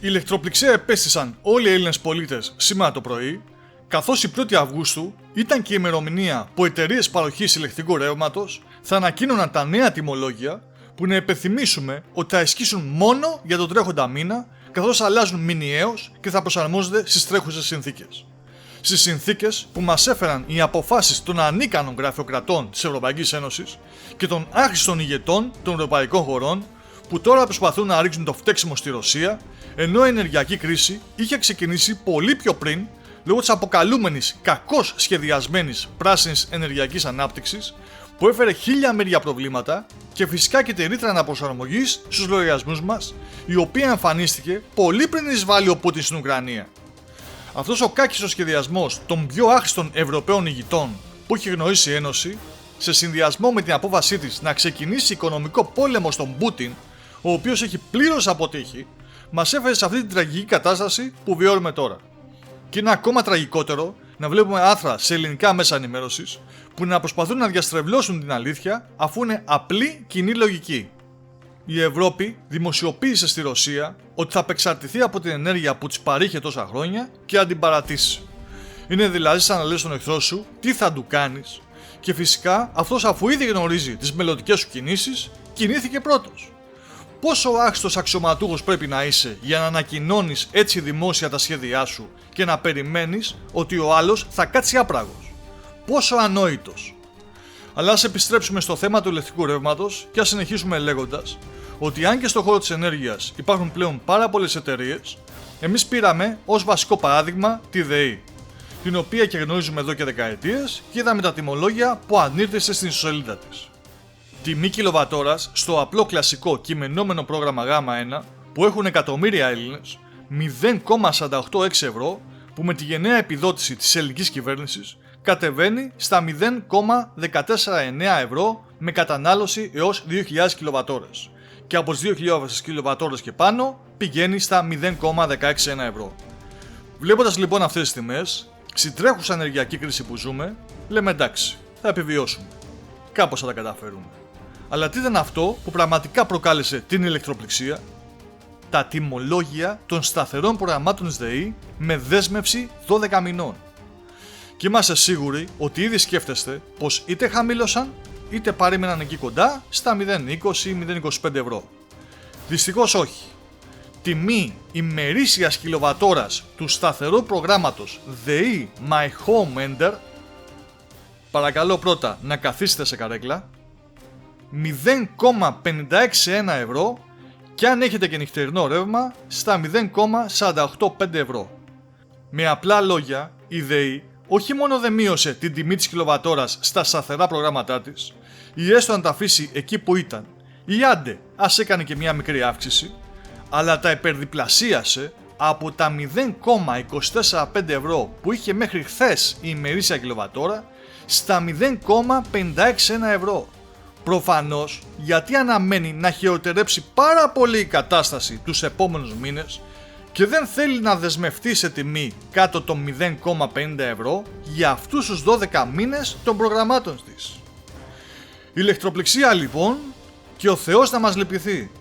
Ηλεκτροπληξία επέστησαν όλοι οι Έλληνες πολίτες σήμερα το πρωί, καθώς η 1η Αυγούστου ήταν και η ημερομηνία που εταιρείες παροχής ηλεκτρικού ρεύματος θα ανακοίνωναν τα νέα τιμολόγια που να υπενθυμίσουμε ότι θα ισχύσουν μόνο για τον τρέχοντα μήνα, καθώς αλλάζουν μηνιαίως και θα προσαρμόζονται στις τρέχουσες συνθήκες. Στις συνθήκες που μας έφεραν οι αποφάσεις των ανίκανων γραφειοκρατών της Ευρωπαϊκής Ένωσης και των άχρηστων ηγετών των ευρωπαϊκών χωρών, που τώρα προσπαθούν να ρίξουν το φταίξιμο στη Ρωσία, ενώ η ενεργειακή κρίση είχε ξεκινήσει πολύ πιο πριν λόγω της αποκαλούμενης κακώς σχεδιασμένης πράσινης ενεργειακής ανάπτυξης, που έφερε χίλια μεριά προβλήματα, και φυσικά και τη ρήτρα αναπροσαρμογής στους λογαριασμούς μας, η οποία εμφανίστηκε πολύ πριν εισβάλει ο Πούτιν στην Ουκρανία. Αυτός ο κάκιστος σχεδιασμός των πιο άχρηστων Ευρωπαίων ηγητών που έχει γνωρίσει η Ένωση, σε συνδυασμό με την απόφασή της να ξεκινήσει οικονομικό πόλεμο στον Πούτιν, ο οποίος έχει πλήρως αποτύχει, μας έφερε σε αυτή την τραγική κατάσταση που βιώνουμε τώρα. Και είναι ακόμα τραγικότερο να βλέπουμε άρθρα σε ελληνικά μέσα ενημέρωσης που να προσπαθούν να διαστρεβλώσουν την αλήθεια, αφού είναι απλή κοινή λογική. Η Ευρώπη δημοσιοποίησε στη Ρωσία ότι θα απεξαρτηθεί από την ενέργεια που της παρήχε τόσα χρόνια και να την παρατήσει. Είναι δηλαδή σαν να λες στον εχθρό σου τι θα του κάνεις, και φυσικά αυτός, αφού ήδη γνωρίζει τις μελλοντικές σου κινήσεις, κινήθηκε πρώτος. Πόσο άχρηστος αξιωματούχος πρέπει να είσαι για να ανακοινώνεις έτσι δημόσια τα σχέδιά σου και να περιμένεις ότι ο άλλος θα κάτσει άπραγος? Πόσο ανόητος. Αλλά ας επιστρέψουμε στο θέμα του ηλεκτρικού ρεύματος και ας συνεχίσουμε λέγοντας ότι αν και στον χώρο της ενέργειας υπάρχουν πλέον πάρα πολλές εταιρείες, εμείς πήραμε ως βασικό παράδειγμα τη ΔΕΗ, την οποία και γνωρίζουμε εδώ και δεκαετίες, και είδαμε τα τιμολόγια που ανήρτησε στην ιστοσελίδα της. Τιμή κιλοβατόρας στο απλό κλασικό κειμενόμενο πρόγραμμα Γ1 που έχουν εκατομμύρια Έλληνες, 0,486 ευρώ, που με τη γενναία επιδότηση της ελληνικής κυβέρνησης κατεβαίνει στα 0,149 ευρώ με κατανάλωση έως 2.000 κιλοβατόρες, και από τις 2.000 κιλοβατόρες και πάνω πηγαίνει στα 0,161 ευρώ. Βλέποντας λοιπόν αυτές τις τιμές, στη τρέχουσα ενεργειακή κρίση που ζούμε, λέμε εντάξει, θα επιβιώσουμε. Κάπως θα τα καταφέρουμε. Αλλά τι ήταν αυτό που πραγματικά προκάλεσε την ηλεκτροπληξία? Τα τιμολόγια των σταθερών προγραμμάτων της ΔΕΗ με δέσμευση 12 μηνών. Και είμαστε σίγουροι ότι ήδη σκέφτεστε πως είτε χαμήλωσαν είτε παρέμειναν εκεί κοντά στα 0,20-0,25 ευρώ. Δυστυχώς όχι. Τιμή ημερήσιας κιλοβατόρας του σταθερού προγράμματος ΔΕΗ My Home Ender, παρακαλώ πρώτα να καθίσετε σε καρέκλα, 0,561 ευρώ, και αν έχετε και νυχτερινό ρεύμα στα 0,485 ευρώ. Με απλά λόγια, η ΔΕΗ όχι μόνο δεν μείωσε την τιμή της κιλοβατόρας στα σταθερά προγράμματά της, ή έστω να τα αφήσει εκεί που ήταν, ή άντε ας έκανε και μια μικρή αύξηση, αλλά τα υπερδιπλασίασε από τα 0,245 ευρώ που είχε μέχρι χθες η ημερήσια κιλοβατόρα στα 0,561 ευρώ. Προφανώς γιατί αναμένει να χειροτερέψει πάρα πολύ η κατάσταση τους επόμενους μήνες και δεν θέλει να δεσμευτεί σε τιμή κάτω των 0,50 ευρώ για αυτούς τους 12 μήνες των προγραμμάτων της. Ηλεκτροπληξία λοιπόν, και ο Θεός να μας λυπηθεί.